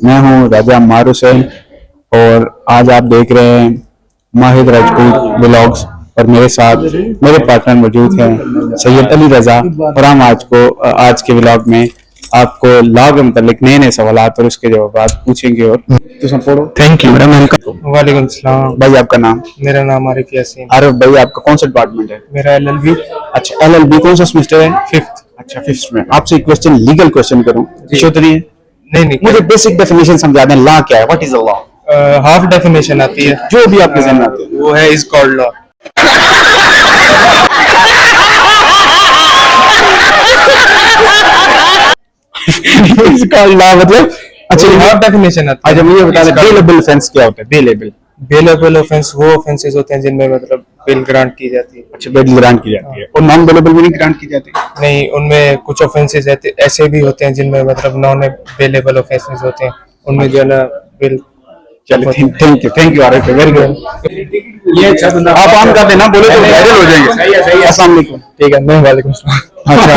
मैं हूँ राजा मार हुसैन और आज आप देख रहे हैं माहिद राजपूत व्लॉग्स और मेरे साथ मेरे पार्टनर मौजूद हैं सैयद अली रजा। और हम आज के व्लॉग में आपको लॉ के मतलब नए नए सवाल और उसके जवाब पूछेंगे। और तो सब पढ़ो। Thank you. वालेकुम सलाम। भाई आपका नाम? मेरा नाम आरिफ यासीन। आरिफ भाई आपका कौन सा डिपार्टमेंट है? मेरा एलएलबी। अच्छा एलएलबी कौन सा सेमेस्टर है? 5th। अच्छा 5th में। आपसे एक क्वेश्चन लीगल क्वेश्चन करूं? इशू तो नहीं है? नहीं मुझे बेसिक डेफिनेशन समझा दें, लॉ क्या है? What is a law? Half definition आती है जो भी आपके जहन में आती है वो है is called law. Is called law मतलब अच्छा हाफ डेफिनेशन आती है। अच्छा मुझे बता दें बेलेबल ऑफेंस क्या होता है? बेलेबल बेलेबल ऑफेंस वो ऑफेंसेस होते हैं जिनमें मतलब बेल ग्रांट की जाती है। अच्छा बेल ग्रांट की जाती है और नॉन बेलेबल में नहीं ग्रांट की जाती? नहीं, उनमें कुछ ऑफेंसेस ऐसे भी होते हैं जिनमें मतलब नॉन बेलेबल ऑफेंसेस होते हैं, उनमें जो है ना बेल। चलो thank you Arif, very good. ये अच्छा आप ऑन कर देना, बोले तो वायरल हो जाएंगे। सही है। अस्सलाम वालेकुम। ठीक है। नहीं, वालेकुम सलाम। अच्छा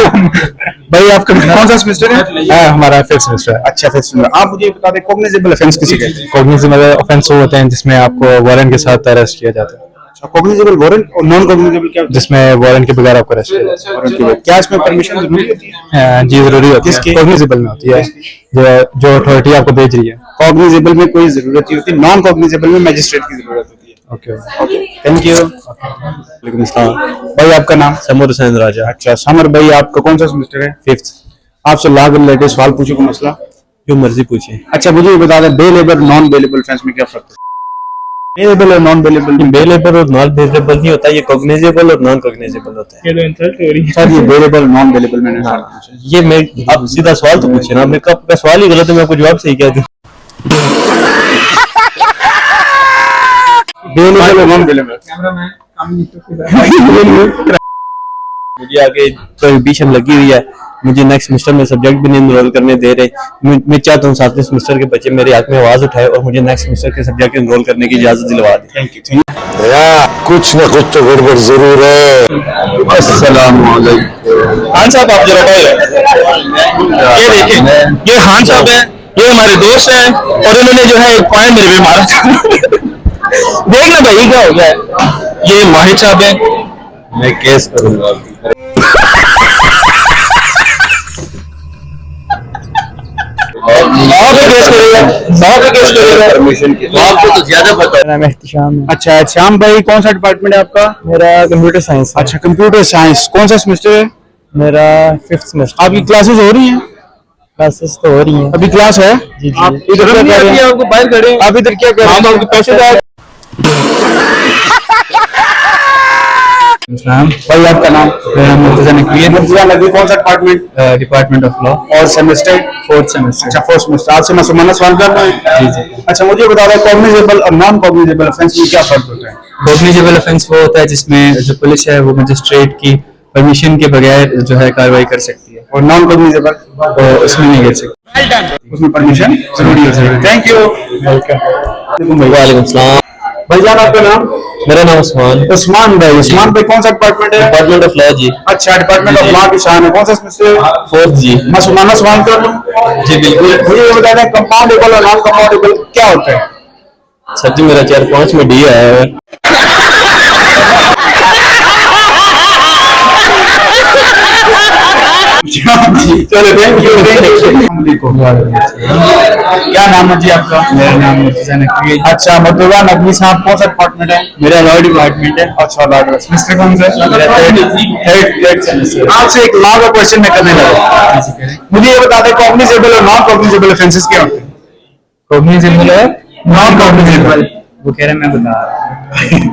भाई आपका कौन सा सेमेस्टर है? हमारा 5th सेमेस्टर है। अच्छा 5th सेमेस्टर। आप मुझे बता दें कॉग्निजेबल ऑफेंस किसे कहते हैं? कॉग्निजेबल ऑफेंस वो होते हैं जिसमें आपको वारंट के साथ अरेस्ट किया जाता है। अच्छा कॉग्निजेबल वारंट और नॉन कॉग्निजेबल क्या होता है? जिसमें वारंट के बगैर आपको अरेस्ट किया जाता है। वारंट के बाद क्या इसमें परमिशन जरूरी होती है? जी जरूरी होती है। किसकी? कॉग्निजेबल में होती है जो अथॉरिटी आपको भेज रही है। कॉग्निजेबल में कोई जरूरत नहीं होती, नॉन कॉग्निजेबल में मजिस्ट्रेट की जरूरत होती है। Okay thank you. वालेकुम अस्सलाम। भाई आपका नाम? समर हुसैन राजा। अच्छा समर भाई आपका कौन सा सेमेस्टर है? 5th। आपसे लॉ के रिलेटेड सवाल पूछो को मसला। जो मर्जी पूछे। अच्छा मुझे ये बता दें बेलेबल नॉन बेलेबल ऑफेंस में क्या फर्क है? बेलेबल और नॉन बेलेबल में बेलेबल और नॉन बेलेबल नहीं होता, ये कॉग्निजेबल और नॉन कॉग्निजेबल होता है। ये तो इंसल्ट हो रही है। सर ये बेलेबल नॉन बेलेबल मैंने सवाल पूछा। ये मैं आप सीधा सवाल तो पूछे ना, मेरे आपका सवाल ही गलत है, मैं आपको जवाब सही कह दूं। बेलेबल और नॉन बेलेबल। मुझे आगे प्रोहिबिशन लगी हुई है, मुझे नेक्स्ट सेमेस्टर में सब्जेक्ट भी नहीं एनरोल करने दे रहे। मैं चाहता हूँ 7वें सेमेस्टर के बच्चे मेरे हाथ में आवाज उठाए और मुझे नेक्स्ट सेमेस्टर के सब्जेक्ट एनरोल करने की इजाजत दिलवा दी। Thank you. कुछ न कुछ तो गड़बड़ जरूर है। अस्सलाम वालेकुम। खान साहब आप जरा ये देखें, ये खान साहब हैं, ये हमारे दोस्त हैं और इन्होंने जो है एक पॉइंट मेरे पे मारा था। देखना भाई क्या हो गया है। ये माहिद साहब हैं, मैं केस करूंगा। परमिशन की आपको तो ज्यादा पता है। मेरा नाम एहतिशाम है। अच्छा श्याम भाई कौन सा डिपार्टमेंट है आपका? मेरा कंप्यूटर साइंस है। अच्छा कंप्यूटर साइंस। कौन सा सेमेस्टर है? मेरा 5th सेमेस्टर। आपकी क्लासेस हो रही हैं? क्लासेस तो हो रही हैं। अभी क्लास है? जी आप इधर क्या कर रहे हैं? आपको बाहर खड़े आप इधर क्या कर रहे हैं? आपके पैसे भाई आपका नाम? मुर्तजा नकवी। मुर्तजा नकवी। कौन सा डिपार्टमेंट? Department of law. और सेमेस्टर? 4th semester. अच्छा 4th सेमेस्टर। आपसे मैं सुमन सवाल कर रहा हूँ। जी जी। अच्छा मुझे बता दो कॉग्निजेबल और नॉन कॉग्निजेबल ऑफेंस में क्या फर्क होता है? कॉग्निजेबल ऑफेंस वो होता है जिसमें जो पुलिस है वो मजिस्ट्रेट की परमिशन के बगैर जो है कार्रवाई कर सकती है, और नॉन कॉग्निजेबल तो उसमें नहीं कर सकती। उसमें परमिशन जरूरी है। Thank you. वालेकुम सलाम। भाईजान आपका नाम? मेरा नाम उस्मान। उस्मान भाई। उस्मान भाई कौन सा डिपार्टमेंट है? डिपार्टमेंट ऑफ लॉ जी। अच्छा डिपार्टमेंट ऑफ लॉ की शान है। कौन सा सेमेस्टर? 4th जी। मैं सुमाना सवाल कर लूं? जी बिल्कुल। मुझे ये बता दें कंपाउंडेबल और नॉन कंपाउंडेबल क्या होता है? सर जी मेरा 4-5 में डी आया है। चलो थैंक यू। क्या नाम है जी आपका? मेरा नाम मुर्तजा नकवी। अच्छा मुर्तजा नकवी साहब कौन सा डिपार्टमेंट है? मेरा लॉ डिपार्टमेंट है। अच्छा लॉ सेमेस्टर कौन सा? मेरा थर्ड सेमेस्टर। आपसे एक लॉ का क्वेश्चन मैं करने लगा। मुझे ये बता दें कॉग्निजेबल और नॉन कॉग्निजेबल ऑफेंसेस क्या होते हैं? कॉग्निजेबल और नॉन कॉग्निजेबल। वो कह रहे हैं मैं बता रहा हूँ।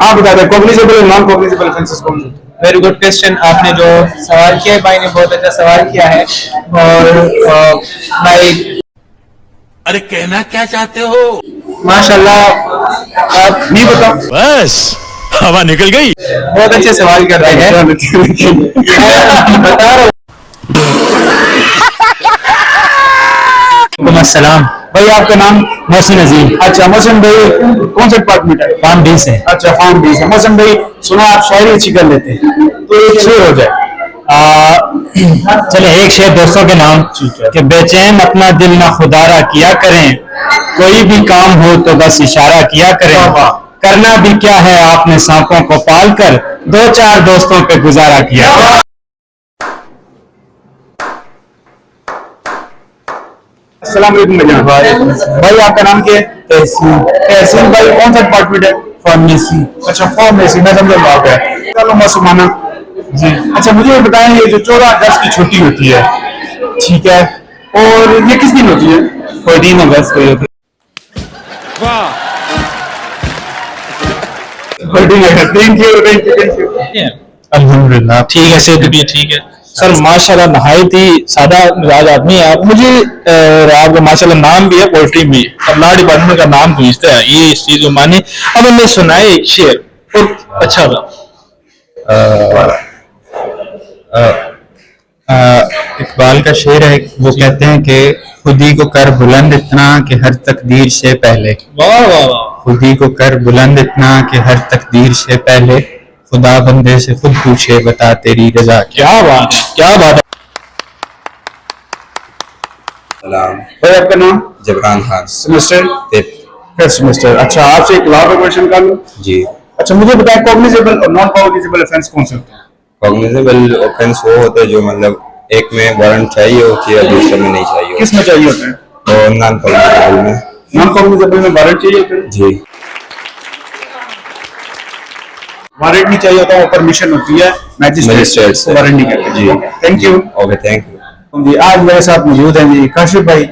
आप बता दें कॉग्निजेबल और नॉन कॉग्निजेबल ऑफेंसेस कौन से होते हैं? Very good question. आपने जो सवाल किया है भाई ने बहुत अच्छा सवाल किया है। और भाई अरे कहना क्या चाहते हो? माशाल्लाह आप नहीं बताओ। बस हवा निकल गई। बहुत अच्छे सवाल कर रहे हैं। बता रहा हूँ। अस्सलाम भाई आपका नाम? मोहसिन अजीम। अच्छा मोहसिन भाई कौन सा डिपार्टमेंट है? फार्म डी से। अच्छा फार्म डी से। मोहसिन भाई सुना आप शायरी अच्छी कर लेते हैं तो एक शेर हो जाए। चले एक शेर दोस्तों के नाम कि बेचैन अपना दिल ना खुदारा किया करें, कोई भी काम हो तो बस इशारा किया करें, करना भी क्या है आपने सांपों को पाल कर, दो चार दोस्तों पे गुजारा किया करें। अस्सलाम वालेकुम भाई, आपका नाम क्या है? तहसीन भाई, कौन सा डिपार्टमेंट है? फार्मेसी। अच्छा फार्मेसी, मैं समझ लॉ है। चलो मौसमाना जी। अच्छा मुझे ये बताएं, ये जो 14 अगस्त की छुट्टी होती है, ठीक है, और ये किस दिन होती है? 14 अगस्त को होती है। 14 अगस्त। Thank you. अल्हम्दुलिल्लाह ठीक है, सेहत भी ठीक है सर। माशाल्लाह नहायत ही सादा मिजाज आदमी है आप। मुझे और आपका माशाल्लाह नाम भी है, पोल्ट्री भी है, और लॉ डिपार्टमेंट का नाम गूंजता है, ये इस चीज को माने। अब हमने सुनाए एक शेर और अच्छा था। इकबाल का शेर है, वो कहते हैं कि खुद ही को कर बुलंद इतना कि हर तकदीर से पहले, वाह वाह वाह, खुद ही को कर बुलंद इतना कि हर तकदीर से पहले, खुदा बंदे से खुद पूछे बता तेरी रजा क्या। क्या बात है, क्या बात है। सलाम। भाई आपका नाम? Jibran Khan. Semester? Fifth semester. अच्छा आपसे एक लॉ का क्वेश्चन कर लूं? जी। अच्छा मुझे बताएं, कॉग्निजेबल और नॉन कॉग्निजेबल ऑफेंस कौन से होते हैं? कॉग्निजेबल ऑफेंस वो होता है जो मतलब एक में वारंट चाहिए होती है, दूसरे में नहीं चाहिए किस में चाहिए होते हैं? और नॉन कॉग्निजेबल में। नॉन कॉग्निजेबल में वारंट चाहिए होते हैं? जी। वारंट नहीं चाहिए होता, वो परमिशन होती है मजिस्ट्रेट मैजिस्ट्रेट से। वारंट नहीं कहते जी। Thank you. Okay thank you. जी आज मेरे साथ मौजूद हैं जी काशिफ भाई,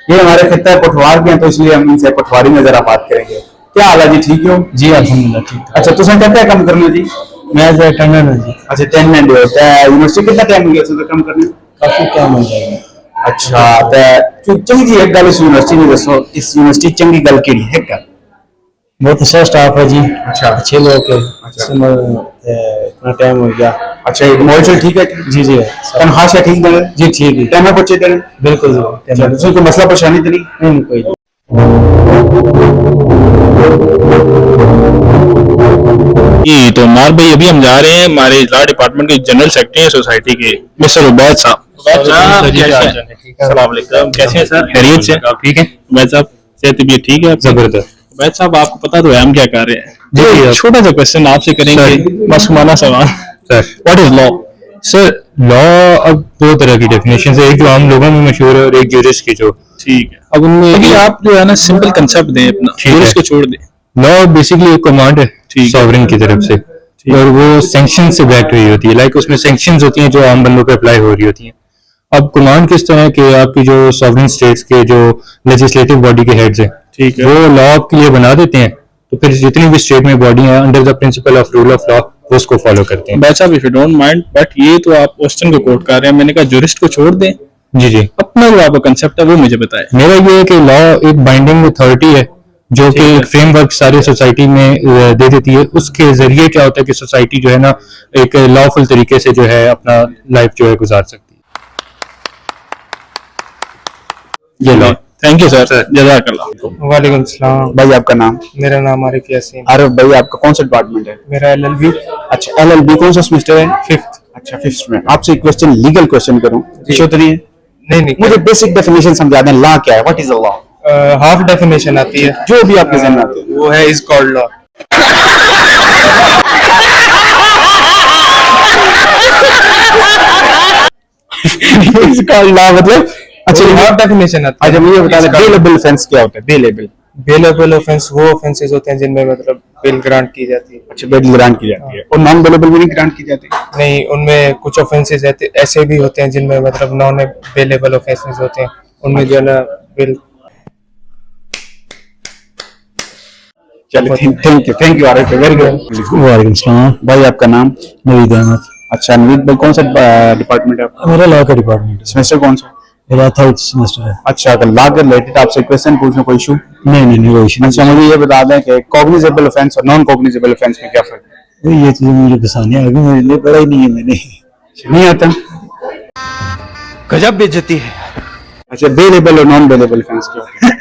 ये हमारे खिता पठवार के हैं, तो इसलिए हम इनसे पठवारी में जरा बात करेंगे। क्या हाल है जी, ठीक हो? जी अल्हम्दुलिल्लाह ठीक। अच्छा तुसें कहते काम करना जी? मैं एज अटेंडेंट हूं जी। अच्छा 10 मिनट होता है यूनिवर्सिटी, कितना टाइम हो गया तुसें काम करने? काफी टाइम हो जाएगा। अच्छा तो चंगी जी एक गल इस यूनिवर्सिटी में दसो, इस यूनिवर्सिटी चंगी गल केड़ी है? गल बहुत अच्छा स्टाफ है जी। अच्छा। अच्छे लोग हैं। अच्छा। इतना टाइम हो गया। अच्छा मॉडल ठीक है? जी जी तनख्वाह से ठीक दे? जी ठीक है, टाइम पहुंचे दे? बिल्कुल अच्छा तुसें कोई मसला परेशानी तो नहीं? नहीं कोई नहीं। जी तो नार भाई, अभी हम जा रहे हैं हमारे लॉ डिपार्टमेंट के जनरल सेक्रेटरी हैं सोसाइटी के, मिस्टर उबैद साहब। अस्सलाम वालेकुम, कैसे हैं सर? खैरियत से? ठीक है उबैद साहब, सेहत तबीयत ठीक है? जबरदस्त। उबैद साहब आपको पता तो है हम क्या कर रहे हैं? जी छोटा सा क्वेश्चन आपसे करेंगे, बस माना सवाल। Sir what is law? Sir law अब दो तरह की डेफिनेशन है, एक जो आम लोगों में मशहूर है और एक जूरिस्ट की जो। ठीक है, अब उनमें अभी आप जो है ना सिंपल कंसेप्ट दें अपना, ठीक फिर है। इसको छोड़ दें। लॉ बेसिकली एक कमांड है सॉवरेन की तरफ से, और वो सैंक्शन से बैक्ड हुई होती है। लाइक उसमें सैंक्शंस होती हैं जो आम बंदों पे अप्लाई हो रही होती हैं। अब कमांड किस तरह है कि आपकी जो सॉवरेन स्टेट्स के जो लेजिस्लेटिव बॉडी के हेड्स हैं, ठीक है। वो लॉ के लिए बना देते हैं, तो फिर जितनी भी स्टेट में बॉडी है under the principle of rule of law वो उसको फॉलो करते हैं। भाई साहब if you don't mind, but ये तो आप क्वेश्चन को कोट कर रहे हैं, मैंने कहा जूरिस्ट को छोड़ दें, जी जी। अपना जो आपका कंसेप्ट है वो मुझे बताएं। मेरा ये है कि लॉ एक बाइंडिंग अथॉरिटी है जो कि एक फ्रेमवर्क सारे सोसाइटी में दे देती है। उसके जरिए क्या होता है कि सोसाइटी जो है ना एक लॉफुल तरीके से जो है अपना लाइफ जो है गुजार सकती है। ये लॉ। थैंक यू सर, जज़ाकल्लाह। वालेकुम सलाम। भाई आपका नाम? मेरा नाम आरिफ यासीन। आरिफ भाई आपका कौन सा डिपार्टमेंट है? मेरा एलएलबी अच्छा एलएलबी कौन सा सेमेस्टर है? फिफ्थ। अच्छा फिफ्थ में। आपसे एक क्वेश्चन लीगल क्वेश्चन करूं? इशू तो नहीं है? नहीं मुझे बेसिक डेफिनेशन समझा दें, लॉ क्या है? What is a law? Half definition आती है, जो भी आपके जहन में आते हैं। वो है इज कॉल्ड लॉ। इसका लॉ मतलब अच्छा हाफ डेफिनेशन आती है। अच्छा मुझे बता दें बेलेबल ऑफेंस क्या होता है? बेलेबल बेलेबल ऑफेंस वो ऑफेंसेस होते हैं जिनमें मतलब बेल ग्रांट की जाती है। अच्छा बेल ग्रांट की जाती है, और नॉन बेलेबल में नहीं ग्रांट की जाती? नहीं, उनमें कुछ ऑफेंसेस ऐसे भी होते हैं जिनमें मतलब नॉन बेलेबल ऑफेंसेस होते हैं, उनमें जो है ना बिल। चलिए thank you Arif, very good. वालेकुम सलाम। भाई आपका नाम? नवीद अहमद। अच्छा नवीद भाई कौन सा डिपार्टमेंट है आपका? मेरा लॉ का डिपार्टमेंट सेमेस्टर कौन सा? मेरा थर्ड सेमेस्टर है। अच्छा अगर लॉ के रिलेटेड आपसे क्वेश्चन पूछना कोई इशू? नहीं वो इशू अच्छा मुझे ये बता दें कि कॉग्निजेबल ऑफेंस और नॉन कॉग्निजेबल ऑफेंस में क्या फर्क है? नहीं, ये चीज मुझे बताने आगे मेरे लिए पढ़ा ही नहीं है मैंने। नहीं आता? गजब बेइज्जती है। अच्छा बेलेबल और नॉन बेलेबल ऑफेंस क्या होता है?